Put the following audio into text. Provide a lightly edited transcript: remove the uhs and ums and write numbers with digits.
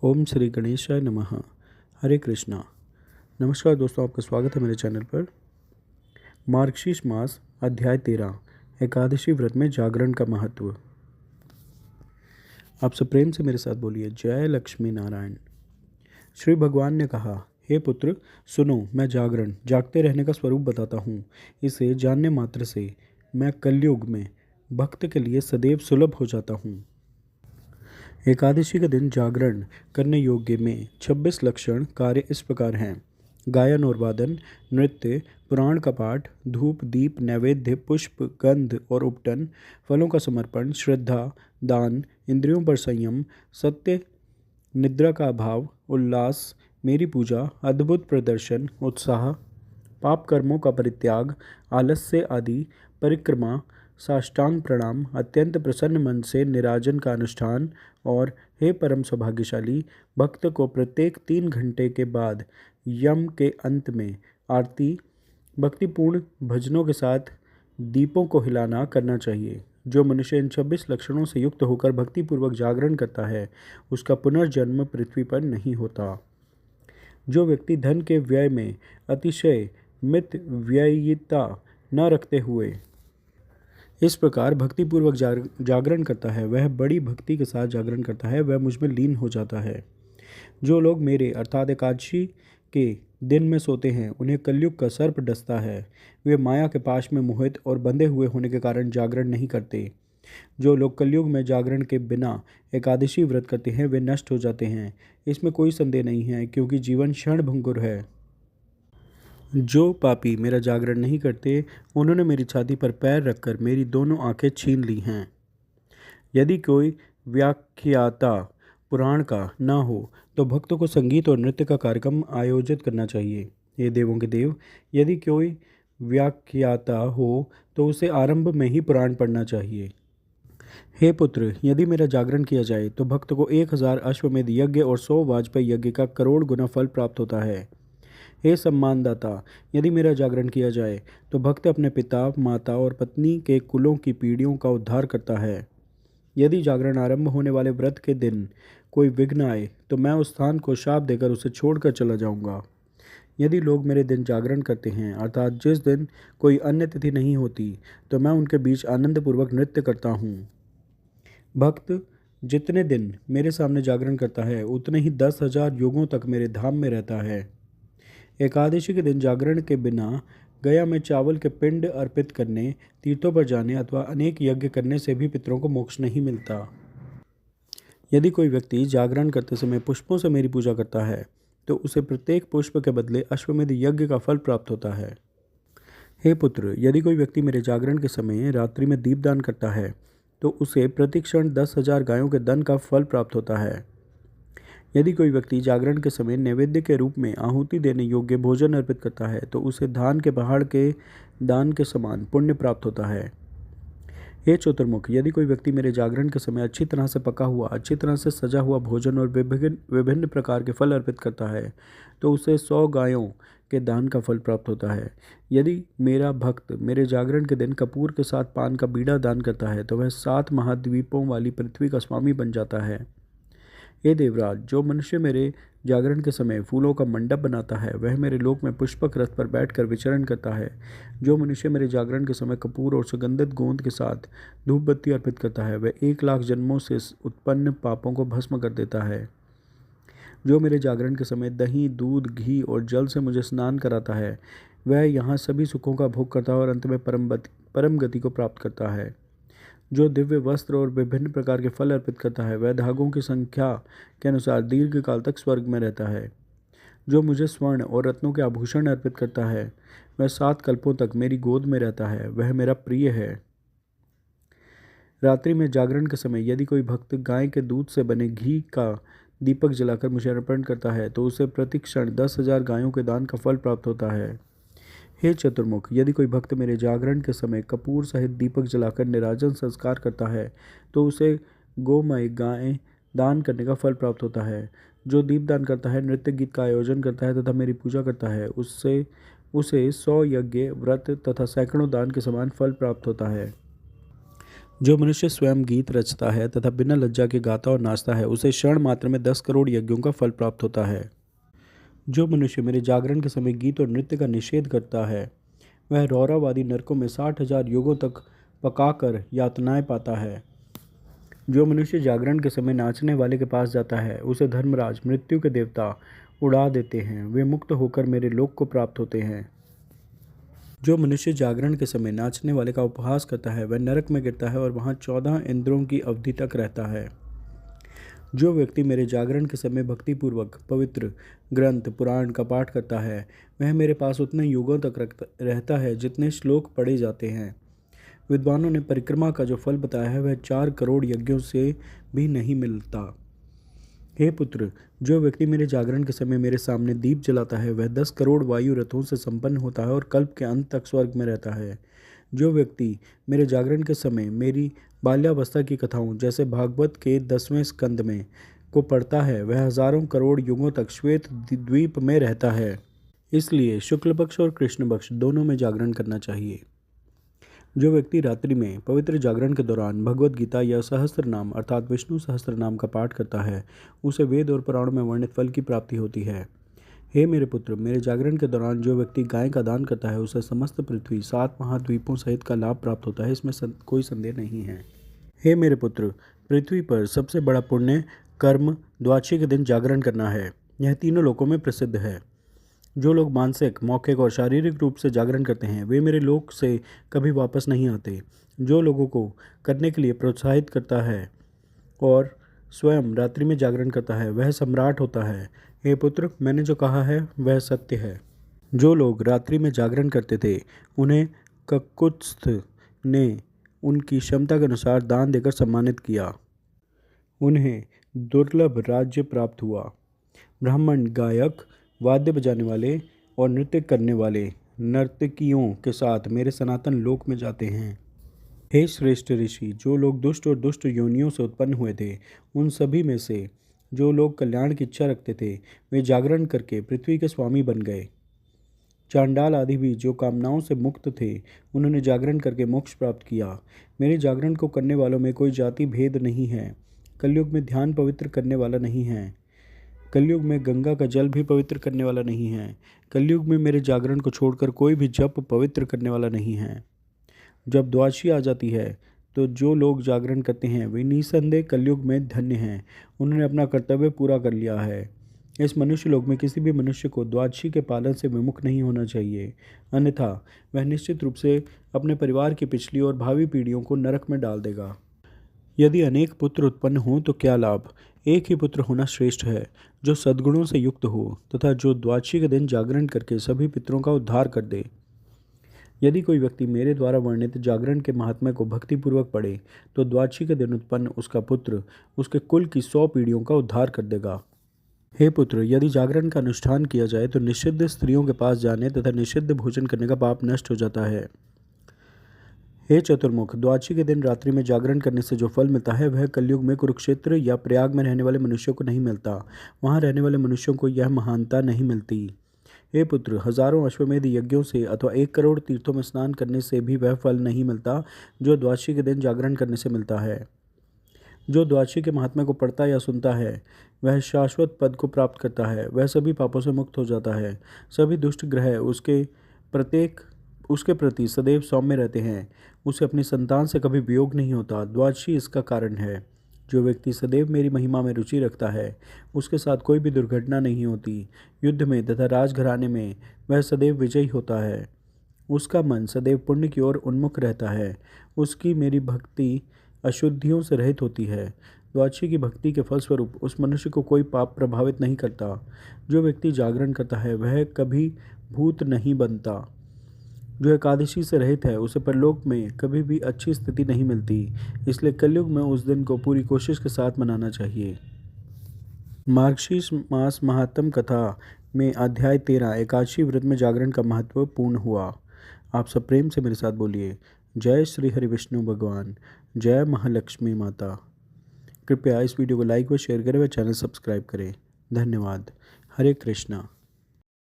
ओम श्री गणेशाय नमः। हरे कृष्णा। नमस्कार दोस्तों, आपका स्वागत है मेरे चैनल पर। मार्गशीर्ष मास अध्याय 13 एकादशी व्रत में जागरण का महत्व। आप सब प्रेम से मेरे साथ बोलिए, जय लक्ष्मी नारायण। श्री भगवान ने कहा, हे पुत्र सुनो, मैं जागते रहने का स्वरूप बताता हूँ। इसे जानने मात्र से मैं कलयुग में भक्त के लिए सदैव सुलभ हो जाता हूँ। एकादशी के दिन जागरण करने योग्य में 26 लक्षण कार्य इस प्रकार हैं: गायन और वादन, नृत्य, पुराण का पाठ, धूप दीप नैवेद्य, पुष्प गंध और उपटन, फलों का समर्पण, श्रद्धा, दान, इंद्रियों पर संयम, सत्य, निद्रा का अभाव, उल्लास, मेरी पूजा, अद्भुत प्रदर्शन, उत्साह, पाप कर्मों का परित्याग, आलस्य आदि, परिक्रमा, साष्टांग प्रणाम, अत्यंत प्रसन्न मन से निराजन का अनुष्ठान और हे परम सौभाग्यशाली भक्त को प्रत्येक 3 घंटे के बाद यम के अंत में आरती भक्तिपूर्ण भजनों के साथ दीपों को हिलाना करना चाहिए। जो मनुष्य इन 26 लक्षणों से युक्त होकर भक्तिपूर्वक जागरण करता है उसका पुनर्जन्म पृथ्वी पर नहीं होता। जो व्यक्ति धन के व्यय में अतिशय मित व्ययिता न रखते हुए इस प्रकार भक्तिपूर्वक जागरण करता है, वह बड़ी भक्ति के साथ जागरण करता है, वह मुझ में लीन हो जाता है। जो लोग मेरे अर्थात एकादशी के दिन में सोते हैं उन्हें कलयुग का सर्प डसता है। वे माया के पाश में मोहित और बंधे हुए होने के कारण जागरण नहीं करते। जो लोग कलयुग में जागरण के बिना एकादशी व्रत करते हैं वे नष्ट हो जाते हैं। इसमें कोई संदेह नहीं है, क्योंकि जीवन क्षणभंगुर है। जो पापी मेरा जागरण नहीं करते उन्होंने मेरी छाती पर पैर रखकर मेरी दोनों आंखें छीन ली हैं। यदि कोई व्याख्याता पुराण का न हो तो भक्तों को संगीत और नृत्य का कार्यक्रम आयोजित करना चाहिए। ये देवों के देव, यदि कोई व्याख्याता हो तो उसे आरंभ में ही पुराण पढ़ना चाहिए। हे पुत्र, यदि मेरा जागरण किया जाए तो भक्त को 1000 अश्वमेध यज्ञ और 100 वाजपेयी यज्ञ का करोड़ गुना फल प्राप्त होता है। हे सम्मानदाता, यदि मेरा जागरण किया जाए तो भक्त अपने पिता माता और पत्नी के कुलों की पीढ़ियों का उद्धार करता है। यदि जागरण आरंभ होने वाले व्रत के दिन कोई विघ्न आए तो मैं उस स्थान को शाप देकर उसे छोड़कर चला जाऊंगा। यदि लोग मेरे दिन जागरण करते हैं अर्थात जिस दिन कोई अन्य तिथि नहीं होती तो मैं उनके बीच आनंदपूर्वक नृत्य करता हूँ। भक्त जितने दिन मेरे सामने जागरण करता है उतने ही 10,000 युगों तक मेरे धाम में रहता है। एकादशी के दिन जागरण के बिना गया में चावल के पिंड अर्पित करने, तीर्थों पर जाने अथवा अनेक यज्ञ करने से भी पितरों को मोक्ष नहीं मिलता। यदि कोई व्यक्ति जागरण करते समय पुष्पों से मेरी पूजा करता है तो उसे प्रत्येक पुष्प के बदले अश्वमेध यज्ञ का फल प्राप्त होता है। हे पुत्र, यदि कोई व्यक्ति मेरे जागरण के समय रात्रि में दीपदान करता है तो उसे प्रतिक्षण 10,000 गायों के दन का फल प्राप्त होता है। यदि कोई व्यक्ति जागरण के समय नैवेद्य के रूप में आहुति देने योग्य भोजन अर्पित करता है तो उसे धान के पहाड़ के दान के समान पुण्य प्राप्त होता है। हे चतुर्मुख, यदि कोई व्यक्ति मेरे जागरण के समय अच्छी तरह से पका हुआ, अच्छी तरह से सजा हुआ भोजन और विभिन्न विभिन्न प्रकार के फल अर्पित करता है तो उसे 100 गायों के दान का फल प्राप्त होता है। यदि मेरा भक्त मेरे जागरण के दिन कपूर के साथ पान का बीड़ा दान करता है तो वह 7 महाद्वीपों वाली पृथ्वी का स्वामी बन जाता है। हे देवराज, जो मनुष्य मेरे जागरण के समय फूलों का मंडप बनाता है वह मेरे लोक में पुष्पक रथ पर बैठकर विचरण करता है। जो मनुष्य मेरे जागरण के समय कपूर और सुगंधित गोंद के साथ धूप बत्ती अर्पित करता है वह 1,00,000 जन्मों से उत्पन्न पापों को भस्म कर देता है। जो मेरे जागरण के समय दही दूध घी और जल से मुझे स्नान कराता है वह यहाँ सभी सुखों का भोग करता है और अंत में परम गति को प्राप्त करता है। जो दिव्य वस्त्र और विभिन्न प्रकार के फल अर्पित करता है वह धागों की संख्या के अनुसार दीर्घ काल तक स्वर्ग में रहता है। जो मुझे स्वर्ण और रत्नों के आभूषण अर्पित करता है वह 7 कल्पों तक मेरी गोद में रहता है, वह मेरा प्रिय है। रात्रि में जागरण के समय यदि कोई भक्त गाय के दूध से बने घी का दीपक जलाकर मुझे अर्पण करता है तो उसे प्रतिक्षण 10,000 गायों के दान का फल प्राप्त होता है। हे चतुर्मुख, यदि कोई भक्त मेरे जागरण के समय कपूर सहित दीपक जलाकर निराजन संस्कार करता है तो उसे गोमय गाय दान करने का फल प्राप्त होता है। जो दीपदान करता है, नृत्य गीत का आयोजन करता है तथा मेरी पूजा करता है उसे 100 यज्ञ व्रत तथा सैकड़ों दान के समान फल प्राप्त होता है। जो मनुष्य स्वयं गीत रचता है तथा बिना लज्जा के गाता और नाचता है, उसे क्षण मात्र में 10 करोड़ यज्ञों का फल प्राप्त होता है। जो मनुष्य मेरे जागरण के समय गीत और नृत्य का निषेध करता है, वह रौरावादी नरकों में 60,000 युगों तक पकाकर यातनाएं पाता है। जो मनुष्य जागरण के समय नाचने वाले के पास जाता है, उसे धर्मराज मृत्यु के देवता उड़ा देते हैं। वे मुक्त होकर मेरे लोक को प्राप्त होते हैं। जो मनुष्य जागरण के समय नाचने वाले का उपहास करता है, वह नरक में गिरता है और वहाँ 14 इंद्रों की अवधि तक रहता है। जो व्यक्ति मेरे जागरण के समय भक्तिपूर्वक पवित्र ग्रंथ पुराण का पाठ करता है, वह मेरे पास उतने युगों तक रहता है जितने श्लोक पढ़े जाते हैं। विद्वानों ने परिक्रमा का जो फल बताया है, वह 4 करोड़ यज्ञों से भी नहीं मिलता। हे पुत्र, जो व्यक्ति मेरे जागरण के समय मेरे सामने दीप जलाता है, वह 10 करोड़ वायु रथों से संपन्न होता है और कल्प के अंत तक स्वर्ग में रहता है। जो व्यक्ति मेरे जागरण के समय मेरी बाल्यावस्था की कथाओं जैसे भागवत के 10वें स्कंद में को पढ़ता है, वह हजारों करोड़ युगों तक श्वेत द्वीप में रहता है। इसलिए शुक्ल पक्ष और कृष्ण पक्ष दोनों में जागरण करना चाहिए। जो व्यक्ति रात्रि में पवित्र जागरण के दौरान भगवत गीता या सहस्त्र नाम अर्थात विष्णु सहस्त्र नाम का पाठ करता है, उसे वेद और पुराणों में वर्णित फल की प्राप्ति होती है। हे मेरे पुत्र, मेरे जागरण के दौरान जो व्यक्ति गाय का दान करता है, उसे समस्त पृथ्वी 7 महाद्वीपों सहित का लाभ प्राप्त होता है। इसमें कोई संदेह नहीं है। हे मेरे पुत्र, पृथ्वी पर सबसे बड़ा पुण्य कर्म द्वादशी के दिन जागरण करना है। यह तीनों लोकों में प्रसिद्ध है। जो लोग मानसिक, मौखिक और शारीरिक रूप से जागरण करते हैं, वे मेरे लोक से कभी वापस नहीं आते। जो लोगों को करने के लिए प्रोत्साहित करता है और स्वयं रात्रि में जागरण करता है, वह सम्राट होता है। हे पुत्र, मैंने जो कहा है वह सत्य है। जो लोग रात्रि में जागरण करते थे, उन्हें ककुत्स्थ ने उनकी क्षमता के अनुसार दान देकर सम्मानित किया। उन्हें दुर्लभ राज्य प्राप्त हुआ। ब्राह्मण, गायक, वाद्य बजाने वाले और नृत्य करने वाले नर्तकियों के साथ मेरे सनातन लोक में जाते हैं। हे श्रेष्ठ ऋषि, जो लोग दुष्ट और दुष्ट योनियों से उत्पन्न हुए थे, उन सभी में से जो लोग कल्याण की इच्छा रखते थे, वे जागरण करके पृथ्वी के स्वामी बन गए। चांडाल आदि भी जो कामनाओं से मुक्त थे, उन्होंने जागरण करके मोक्ष प्राप्त किया। मेरे जागरण को करने वालों में कोई जाति भेद नहीं है। कलयुग में ध्यान पवित्र करने वाला नहीं है। कलयुग में गंगा का जल भी पवित्र करने वाला नहीं है। कलयुग में मेरे जागरण को छोड़कर कोई भी जप पवित्र करने वाला नहीं है। जब द्वादशी आ जाती है, तो जो लोग जागरण करते हैं, वे निसंदेह कलयुग में धन्य हैं। उन्होंने अपना कर्तव्य पूरा कर लिया है। इस मनुष्य लोक में किसी भी मनुष्य को द्वादशी के पालन से विमुख नहीं होना चाहिए, अन्यथा वह निश्चित रूप से अपने परिवार की पिछली और भावी पीढ़ियों को नरक में डाल देगा। यदि अनेक पुत्र उत्पन्न हों तो क्या लाभ? एक ही पुत्र होना श्रेष्ठ है, जो सद्गुणों से युक्त हो तथा जो द्वादशी के दिन जागरण करके सभी पितरों का उद्धार कर दे। यदि कोई व्यक्ति मेरे द्वारा वर्णित जागरण के महात्म्य को भक्तिपूर्वक पढ़े, तो द्वादशी के दिन उत्पन्न उसका पुत्र उसके कुल की 100 पीढ़ियों का उद्धार कर देगा। हे पुत्र, यदि जागरण का अनुष्ठान किया जाए तो निषिद्ध स्त्रियों के पास जाने तथा निषिद्ध भोजन करने का पाप नष्ट हो जाता है। हे चतुर्मुख, द्वादशी के दिन रात्रि में जागरण करने से जो फल मिलता है, वह कलयुग में कुरुक्षेत्र या प्रयाग में रहने वाले मनुष्यों को नहीं मिलता। वहाँ रहने वाले मनुष्यों को यह महानता नहीं मिलती। हे पुत्र, हजारों अश्वमेध यज्ञों से अथवा 1 करोड़ तीर्थों में स्नान करने से भी वह फल नहीं मिलता जो द्वादशी के दिन जागरण करने से मिलता है। जो द्वादशी के महात्म्य को पढ़ता या सुनता है, वह शाश्वत पद को प्राप्त करता है। वह सभी पापों से मुक्त हो जाता है। सभी दुष्ट ग्रह उसके प्रति सदैव सौम्य रहते हैं। उसे अपनी संतान से कभी वियोग नहीं होता। द्वादशी इसका कारण है। जो व्यक्ति सदैव मेरी महिमा में रुचि रखता है, उसके साथ कोई भी दुर्घटना नहीं होती। युद्ध में तथा राजघराने में वह सदैव विजयी होता है। उसका मन सदैव पुण्य की ओर उन्मुख रहता है। उसकी मेरी भक्ति अशुद्धियों से रहित होती है। द्वादशी की भक्ति के फलस्वरूप उस मनुष्य को कोई पाप प्रभावित नहीं करता। जो व्यक्ति जागरण करता है, वह कभी भूत नहीं बनता। जो एकादशी से रहित है, उसे परलोक में कभी भी अच्छी स्थिति नहीं मिलती। इसलिए कलयुग में उस दिन को पूरी कोशिश के साथ मनाना चाहिए। मार्गशीर्ष मास महात्म कथा में अध्याय 13 एकादशी व्रत में जागरण का महत्व पूर्ण हुआ। आप सब प्रेम से मेरे साथ बोलिए, जय श्री हरि विष्णु भगवान, जय महालक्ष्मी माता। कृपया इस वीडियो को लाइक व शेयर करें व चैनल सब्सक्राइब करें। धन्यवाद। हरे कृष्णा।